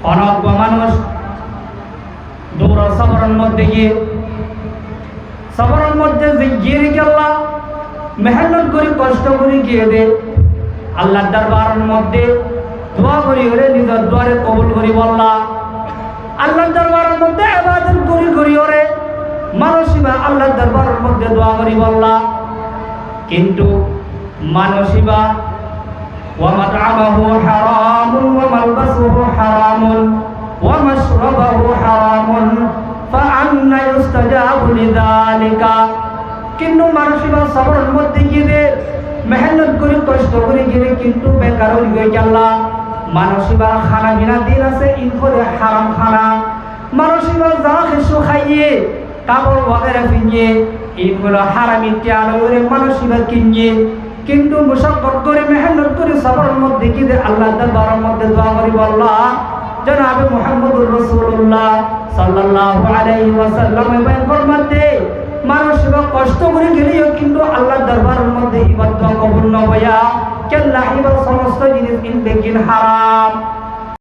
অনজ্ঞ মানুষ দৌড় সবরের মধ্যে গিয়ে সবরের মধ্যে যে গিয়ে গেল্লা মেহনত করে কষ্ট করে গিয়ে দে আল্লাহ দরবারের মধ্যে দোয়া করি ওরে নিজের দোয়ারে কবুল করি বললা আল্লাহ দরবারের মধ্যে ইবাদত করি ওরে মানসিবা আল্লাহ দরবারের মধ্যে দোয়া করি বললা কিন্তু মানসিবা ওয়া মাতআমাহু হারামুন ওয়া মালবাসুহু হারামুন ওয়া মাশরাবুহু হারামুন ফাআন্না ইউস্তাজাবু লিযালিকা কিন্তু মানসিবা সবরের মধ্যে গিয়ে মেহনত করে কষ্ট করে গিয়ে কিন্তু বেকার হয়ে গেল মানসিবা খানা বিনা দিন আছে ইনফরে হারাম খানা মানসিবা যা কিছু খাইয়ে কাপড় वगैरह পিনিয়ে এইগুলো হারামি টিয়ালো করে মানসিবা কিনিয়ে কিন্তু মুশাক্কত করে মেহনত করে সবরের মধ্যে গিয়ে আল্লাহ দরবারের মধ্যে দোয়া করি আল্লাহ জনাবে মুহাম্মদুর রাসূলুল্লাহ সাল্লাল্লাহু আলাইহি ওয়াসাল্লাম বলেন ফরমাতে মানসিবা কষ্ট করে গেলেও কিন্তু আল্লাহ দরবারের মধ্যে ইবাদত কবুল না হইয়া কেল্লা ইবাদত সমস্ত জিনিস ইনবেকিন হারাম